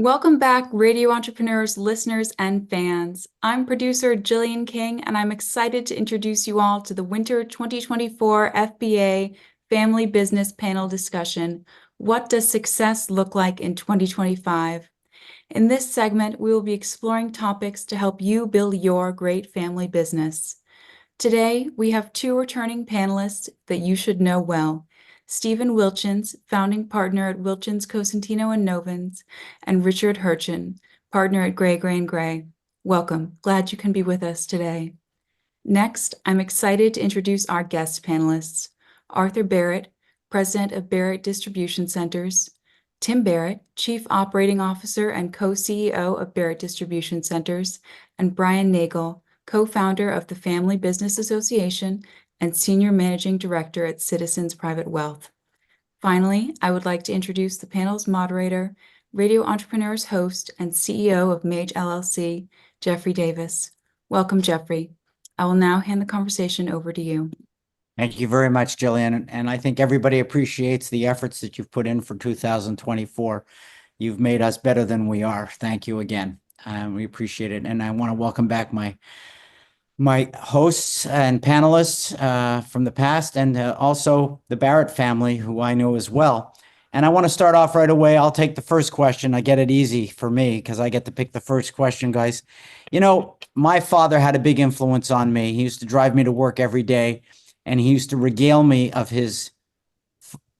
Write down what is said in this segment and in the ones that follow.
Welcome back, radio entrepreneurs, listeners, and fans. I'm producer Jillian King, and I'm excited to introduce you all to the Winter 2024 FBA Family Business Panel Discussion, What Does Success Look Like in 2025? In this segment, we will be exploring topics to help you build your great family business. Today, we have two returning panelists that you should know well. Stephen Wilchins, founding partner at Wilchins, Cosentino and Novins, and Richard Hirschen, partner at Gray, Gray. Welcome. Glad you can be with us today. Next, I'm excited to introduce our guest panelists, Arthur Barrett, president of Barrett Distribution Centers, Tim Barrett, chief operating officer and co-CEO of Barrett Distribution Centers, and Brian Nagle, co-founder of the Family Business Association and Senior Managing Director at Citizens Private Wealth. Finally, I would like to introduce the panel's moderator, Radio Entrepreneur's host, and CEO of Mage LLC, Jeffrey Davis. Welcome, Jeffrey. I will now hand the conversation over to you. Thank you very much, Jillian. And I think everybody appreciates the efforts that you've put in for 2024. You've made us better than we are. Thank you again. We appreciate it. And I want to welcome back my hosts and panelists from the past, and also the Barrett family, who I know as well. And I want to start off right away. I'll take the first question. I get it easy for me because I get to pick the first question, guys. You know, my father had a big influence on me. He used to drive me to work every day, and he used to regale me of his,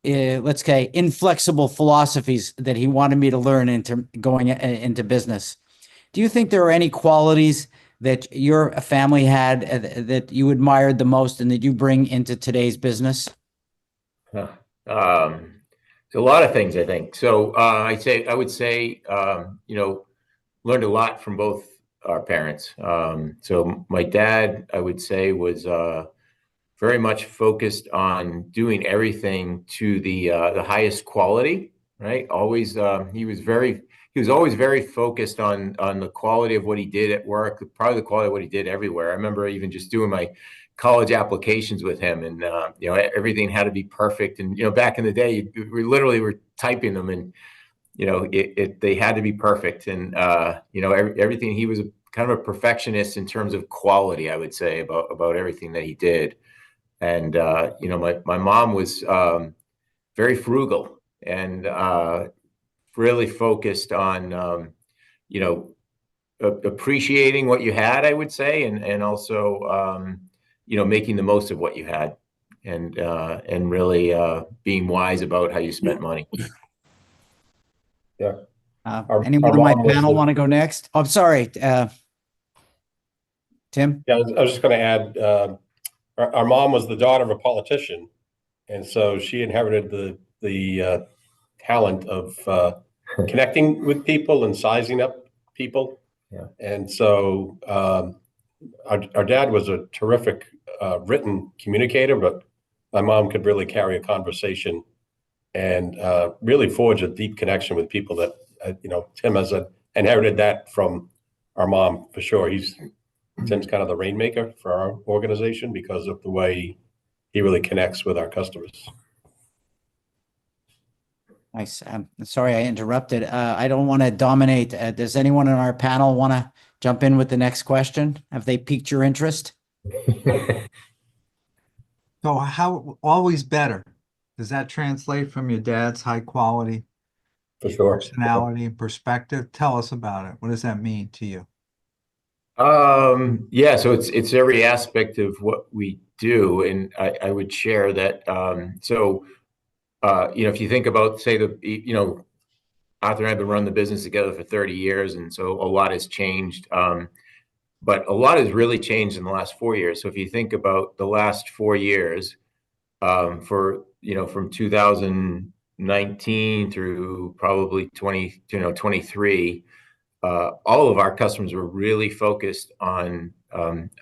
let's say, inflexible philosophies that he wanted me to learn into going into business. Do you think there are any qualities that your family had that you admired the most and that you bring into today's business? So a lot of things, I think. So I would say, learned a lot from both our parents. So my dad, I would say, was very much focused on doing everything to the highest quality, right? Always, he was always very focused on the quality of what he did at work, probably the quality of what he did everywhere. I remember even just doing my college applications with him, and everything had to be perfect. And back in the day, we literally were typing them, and they had to be perfect. And everything. He was kind of a perfectionist in terms of quality, I would say, about everything that he did. And my mom was very frugal and really focused on, appreciating what you had, I would say, and also, making the most of what you had, and really being wise about how you spent money. Yeah. Anyone on my panel want to go next? Oh, I'm sorry, Tim. Yeah, I was just going to add, our mom was the daughter of a politician, and so she inherited the talent of connecting with people and sizing up people. Yeah. And so our dad was a terrific written communicator, but my mom could really carry a conversation and really forge a deep connection with people that, Tim has inherited that from our mom for sure. Tim's kind of the rainmaker for our organization because of the way he really connects with our customers. Nice. Sorry I interrupted. I don't want to dominate. Does anyone on our panel want to jump in with the next question? Have they piqued your interest? So how always better? Does that translate from your dad's high quality For sure. personality and perspective? Tell us about it. What does that mean to you? Yeah, so it's every aspect of what we do, and I would share that. If you think about, say, Arthur and I have been running the business together for 30 years, and so a lot has changed. But a lot has really changed in the last 4 years. So if you think about the last 4 years, from 2019 through probably 23, all of our customers were really focused on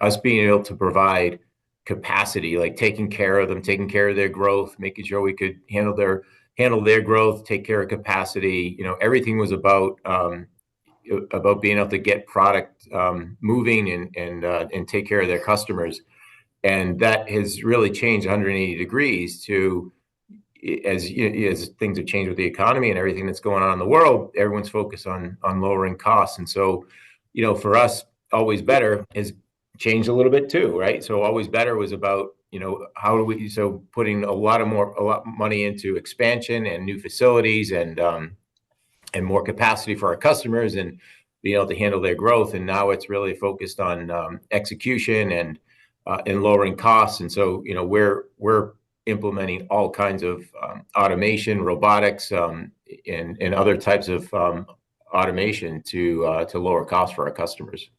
us being able to provide capacity, like taking care of them, taking care of their growth, making sure we could handle their growth, take care of capacity. Everything was about being able to get product moving and take care of their customers. And that has really changed 180 degrees to as things have changed with the economy and everything that's going on in the world, everyone's focused on lowering costs. And so, for us, always better has changed a little bit too, right? So always better was about, how do we, so putting a lot money into expansion and new facilities and more capacity for our customers and being able to handle their growth. And now it's really focused on execution and lowering costs. And so, we're implementing all kinds of automation, robotics, and other types of automation to lower costs for our customers.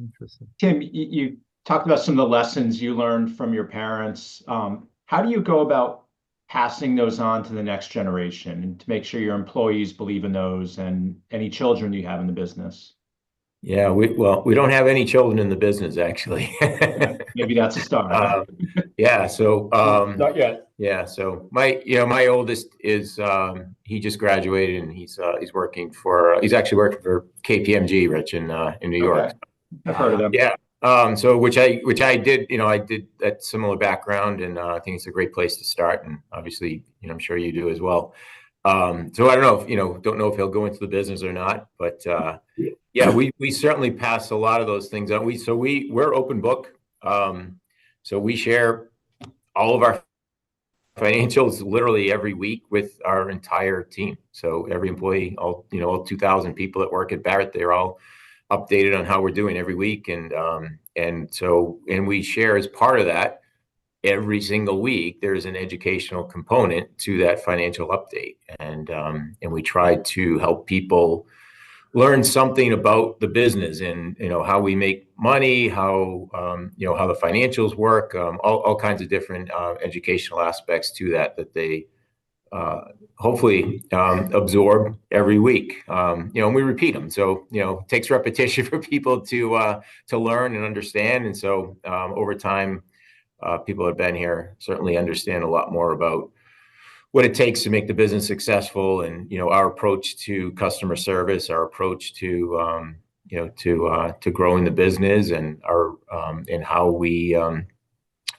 Interesting. Tim, you talked about some of the lessons you learned from your parents. How do you go about passing those on to the next generation and to make sure your employees believe in those and any children you have in the business? Yeah, we don't have any children in the business, actually. Maybe that's a start. Yeah. So Not yet. yeah. So my oldest is he just graduated and he's actually working for KPMG, Rich, in New York. Okay. I've heard of them. Yeah. So which I did, I did that similar background, and I think it's a great place to start. And obviously, I'm sure you do as well. So I don't know if, don't know if he'll go into the business or not, but yeah, we certainly pass a lot of those things on. We're open book. So we share all of our financials literally every week with our entire team. So every employee, all 2,000 people that work at Barrett, they're all updated on how we're doing every week. And we share as part of that every single week. There's an educational component to that financial update. And we try to help people learn something about the business and, how we make money, how the financials work, all kinds of different educational aspects to that they hopefully absorb every week. And we repeat them. So, it takes repetition for people to learn and understand. And so over time, people that have been here certainly understand a lot more about what it takes to make the business successful, and our approach to customer service, our approach to to growing the business, and our and how we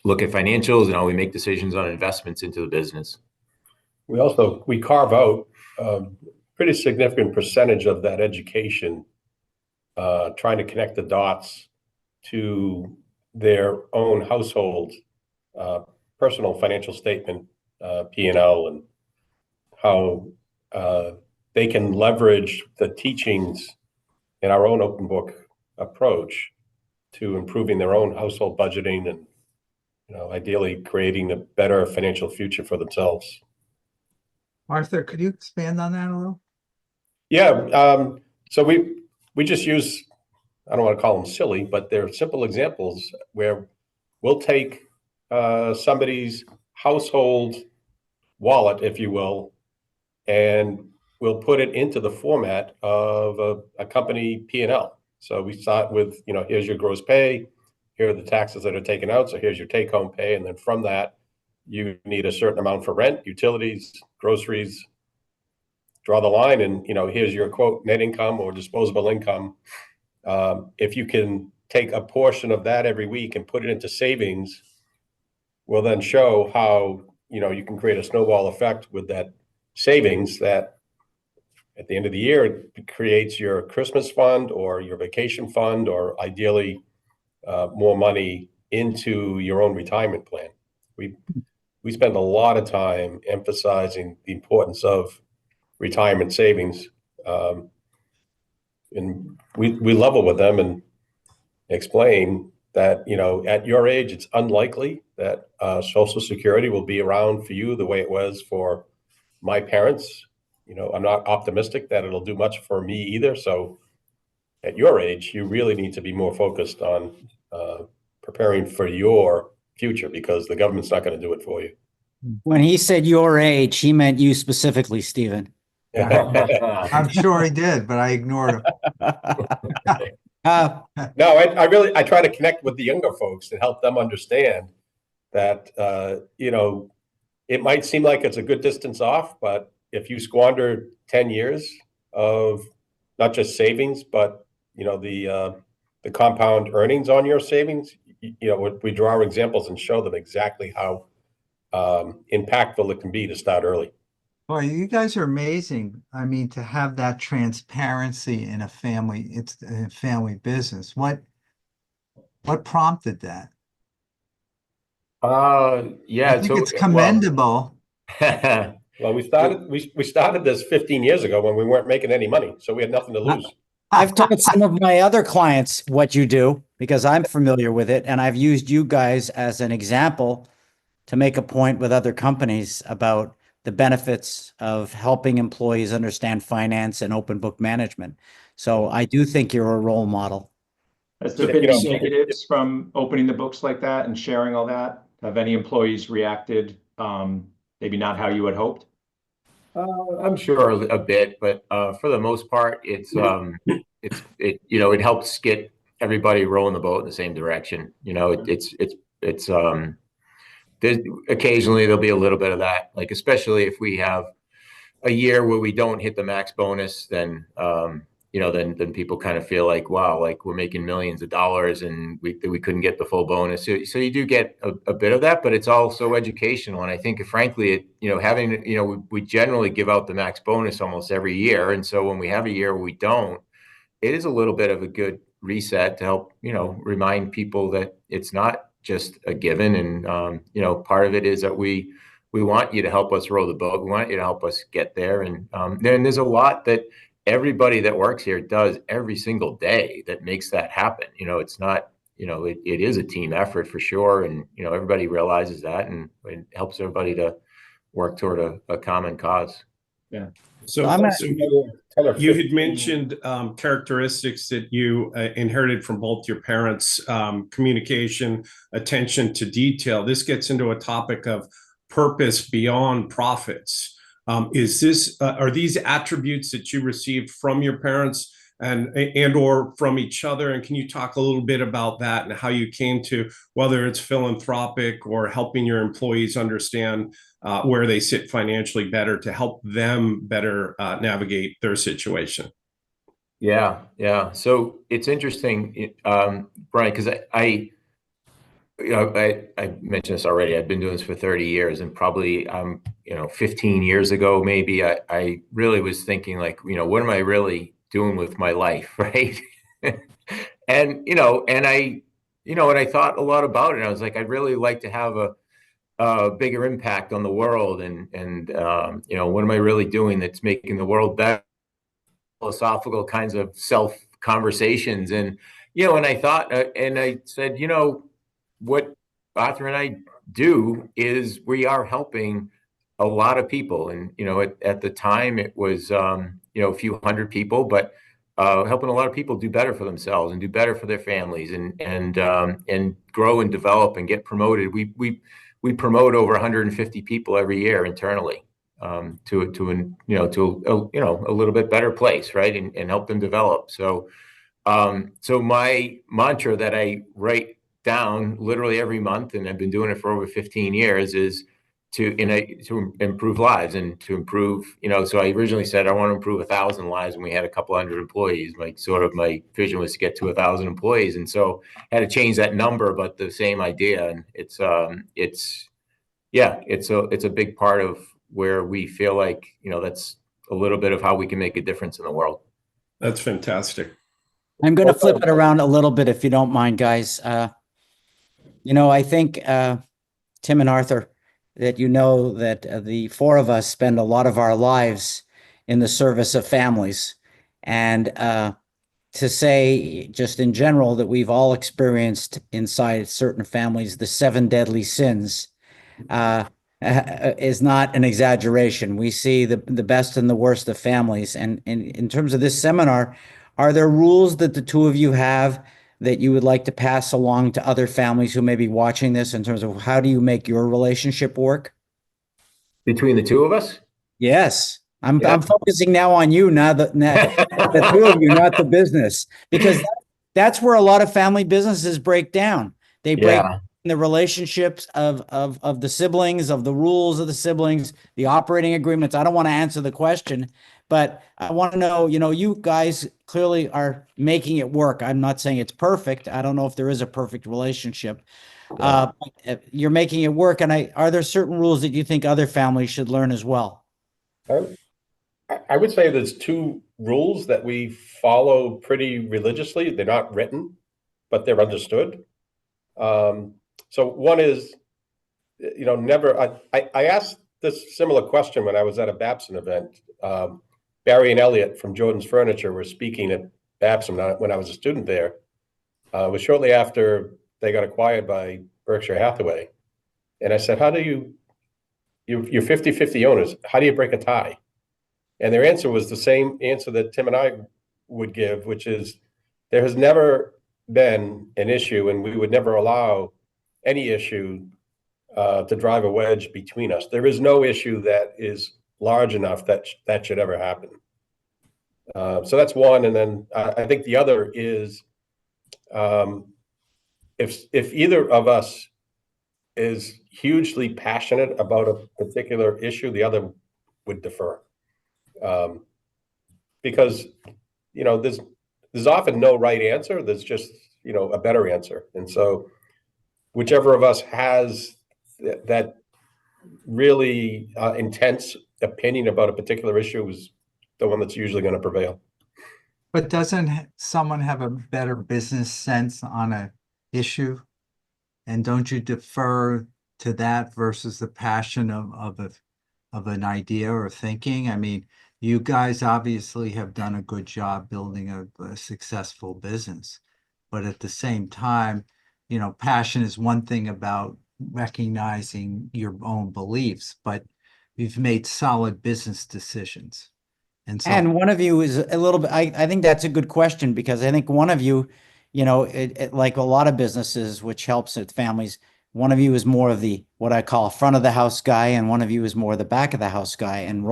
look at financials and how we make decisions on investments into the business. We carve out a pretty significant percentage of that education, trying to connect the dots to their own household, personal financial statement, P&L, and how they can leverage the teachings in our own open book approach to improving their own household budgeting and, ideally creating a better financial future for themselves. Arthur, could you expand on that a little? Yeah. So we just use, I don't want to call them silly, but they're simple examples where we'll take somebody's household wallet, if you will, and we'll put it into the format of a company P&L. So we start with, here's your gross pay, here are the taxes that are taken out, so here's your take-home pay, and then from that, you need a certain amount for rent, utilities, groceries, draw the line, and, here's your quote, net income or disposable income. If you can take a portion of that every week and put it into savings, we'll then show how, you can create a snowball effect with that savings that at the end of the year, it creates your Christmas fund or your vacation fund, or ideally more money into your own retirement plan. We spend a lot of time emphasizing the importance of retirement savings. And we level with them and explain that, at your age, it's unlikely that Social Security will be around for you the way it was for my parents. I'm not optimistic that it'll do much for me either. So at your age, you really need to be more focused on preparing for your future, because the government's not going to do it for you. When he said your age, he meant you specifically, Stephen. I'm sure he did, but I ignored him. No, I try to connect with the younger folks and help them understand that, it might seem like it's a good distance off, but if you squander 10 years of not just savings, but, the compound earnings on your savings, we draw examples and show them exactly how impactful it can be to start early. Boy, you guys are amazing. I mean, to have that transparency in a family, it's a family business. What prompted that? Yeah. I think So, it's commendable. Well, we started this 15 years ago when we weren't making any money, so we had nothing to lose. I've told some of my other clients what you do because I'm familiar with it, and I've used you guys as an example to make a point with other companies about the benefits of helping employees understand finance and open book management. So I do think you're a role model. Has there You been know, any negatives from opening the books like that and sharing all that? Have any employees reacted, maybe not how you had hoped? I'm sure a bit, but for the most part, it helps get everybody rowing the boat in the same direction. There's occasionally there'll be a little bit of that, like especially if we have a year where we don't hit the max bonus, then then people kind of feel like, wow, like we're making millions of dollars and we couldn't get the full bonus. So you do get a bit of that, but it's also educational. And I think, frankly, we generally give out the max bonus almost every year. And so when we have a year where we don't, it is a little bit of a good reset to help, remind people that it's not just a given. And, part of it is that we want you to help us row the boat. We want you to help us get there. And then there's a lot that everybody that works here does every single day that makes that happen. It's not, it is a team effort for sure. And, everybody realizes that, and it helps everybody to work toward a common cause. Yeah. So I'm You had mentioned characteristics that you inherited from both your parents, communication, attention to detail. This gets into a topic of purpose beyond profits. Are these attributes that you received from your parents and or from each other? And can you talk a little bit about that and how you came to, whether it's philanthropic or helping your employees understand where they sit financially better to help them better navigate their situation? Yeah. So it's interesting, Brian, because I mentioned this already. I've been doing this for 30 years, and probably 15 years ago, maybe I really was thinking like, what am I really doing with my life, right? and I thought a lot about it. I was like, I'd really like to have a bigger impact on the world, and what am I really doing that's making the world better? Philosophical kinds of self conversations, and I thought, and I said, what Arthur and I do is we are helping a lot of people. And, at the time it was, a few hundred people, but helping a lot of people do better for themselves and do better for their families and grow and develop and get promoted. We promote over 150 people every year internally to a little bit better place, right? And help them develop. So my mantra that I write down literally every month, and I've been doing it for over 15 years, is to improve lives and to improve, so I originally said I want to improve 1,000 lives when we had a couple hundred employees. My vision was to get to 1,000 employees. And so I had to change that number, but the same idea. And it's a big part of where we feel like, that's a little bit of how we can make a difference in the world. That's fantastic. I'm going to flip it around a little bit, if you don't mind, guys. I think, Tim and Arthur, that that the four of us spend a lot of our lives in the service of families. And to say just in general that we've all experienced inside certain families the 7 deadly sins is not an exaggeration. We see the best and the worst of families. And in terms of this seminar, are there rules that the two of you have that you would like to pass along to other families who may be watching this in terms of how do you make your relationship work? Between the two of us? Yes. I'm focusing now on you, not the two of you, not the business, because that's where a lot of family businesses break down. They break down the relationships of the siblings, of the rules of the siblings, the operating agreements. I don't want to answer the question, but I want to know, you guys clearly are making it work. I'm not saying it's perfect. I don't know if there is a perfect relationship. You're making it work. And are there certain rules that you think other families should learn as well? I would say there's two rules that we follow pretty religiously. They're not written, but they're understood. So one is, never, I asked this similar question when I was at a Babson event. Barry and Elliot from Jordan's Furniture were speaking at Babson when I was a student there. It was shortly after they got acquired by Berkshire Hathaway. And I said, you're 50-50 owners. How do you break a tie? And their answer was the same answer that Tim and I would give, which is there has never been an issue, and we would never allow any issue to drive a wedge between us. There is no issue that is large enough that should ever happen. So that's one. And then I think the other is if either of us is hugely passionate about a particular issue, the other would defer. Because, there's often no right answer. There's just, a better answer. And so whichever of us has that really intense opinion about a particular issue is the one that's usually going to prevail. But doesn't someone have a better business sense on an issue? And don't you defer to that versus the passion of an idea or thinking? I mean, you guys obviously have done a good job building a successful business, but at the same time, passion is one thing about recognizing your own beliefs, but you've made solid business decisions. And one of you is a little bit, I think that's a good question, because I think one of you, like a lot of businesses, which helps with families, one of you is more of the, what I call front of the house guy, and one of you is more the back of the house guy, and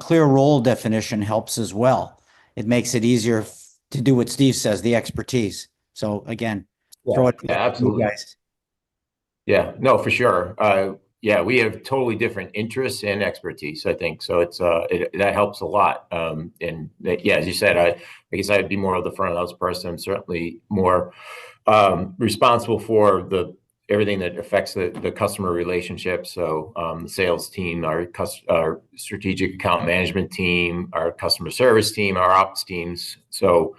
clear role definition helps as well. It makes it easier to do what Steve says, the expertise. So again, throw it to absolutely. you guys. Yeah, no, for sure. We have totally different interests and expertise, I think. So it's that helps a lot. And as you said, I guess I'd be more of the front of the house person. I'm certainly more responsible for everything that affects the customer relationship. So the sales team, our strategic account management team, our customer service team, our ops teams. So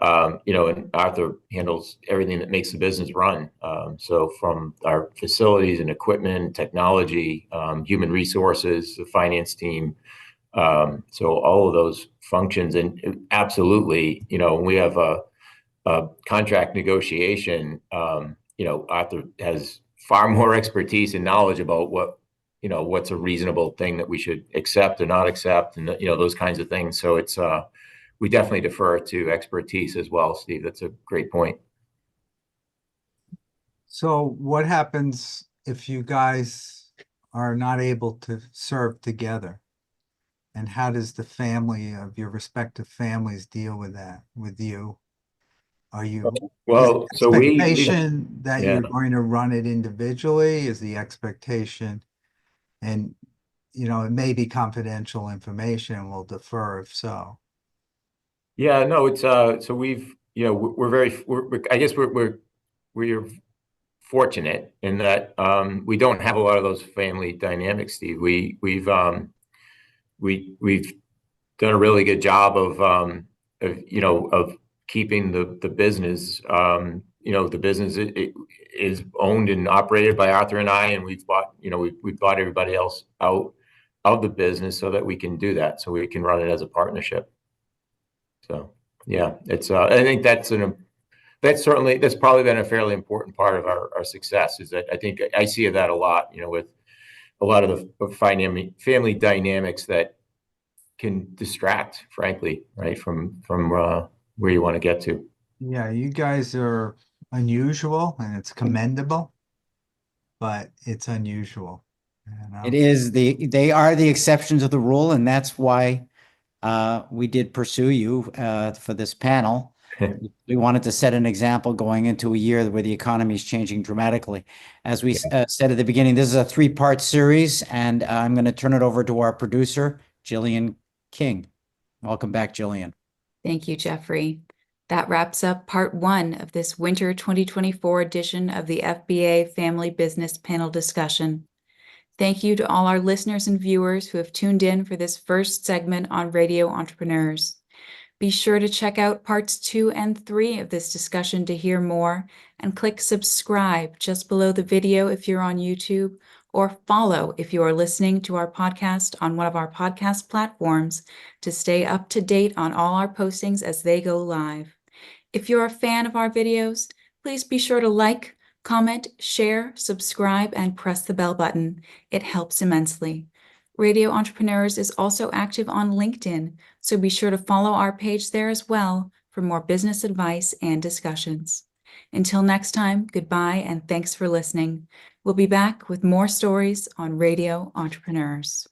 and Arthur handles everything that makes the business run. So from our facilities and equipment, technology, human resources, the finance team. So all of those functions, and absolutely, we have a contract negotiation. Arthur has far more expertise and knowledge about what's a reasonable thing that we should accept or not accept, and those kinds of things. So it's we definitely defer to expertise as well, Steve. That's a great point. So what happens if you guys are not able to serve together? And how does the family of your respective families deal with that, with you? Are you, well, so expectation that you're going to run it individually? Is the expectation, and it may be confidential information, we'll defer if so. Yeah, no, it's so we've I guess we're fortunate in that we don't have a lot of those family dynamics, Steve. We've done a really good job of keeping the business. The business is owned and operated by Arthur and I, and we've bought everybody else out of the business so that we can do that, so we can run it as a partnership. So yeah, it's I think that's probably been a fairly important part of our success, is that I think I see that a lot, with a lot of the family dynamics that can distract, frankly, right, from where you want to get to. Yeah, you guys are unusual, and it's commendable, but it's unusual. It is they are the exceptions of the rule, and that's why we did pursue you for this panel. We wanted to set an example going into a year where the economy is changing dramatically. As we said at the beginning, this is a 3-part series, and I'm going to turn it over to our producer, Jillian King. Welcome back, Jillian. Thank you, Jeffrey. That wraps up part 1 of this winter 2024 edition of the FBA Family Business Panel discussion. Thank you to all our listeners and viewers who have tuned in for this first segment on Radio Entrepreneurs. Be sure to check out parts 2 and 3 of this discussion to hear more, and click subscribe just below the video if you're on YouTube, or follow if you are listening to our podcast on one of our podcast platforms to stay up to date on all our postings as they go live. If you're a fan of our videos, please be sure to like, comment, share, subscribe, and press the bell button. It helps immensely. Radio Entrepreneurs is also active on LinkedIn, so be sure to follow our page there as well for more business advice and discussions. Until next time, goodbye and thanks for listening. We'll be back with more stories on Radio Entrepreneurs.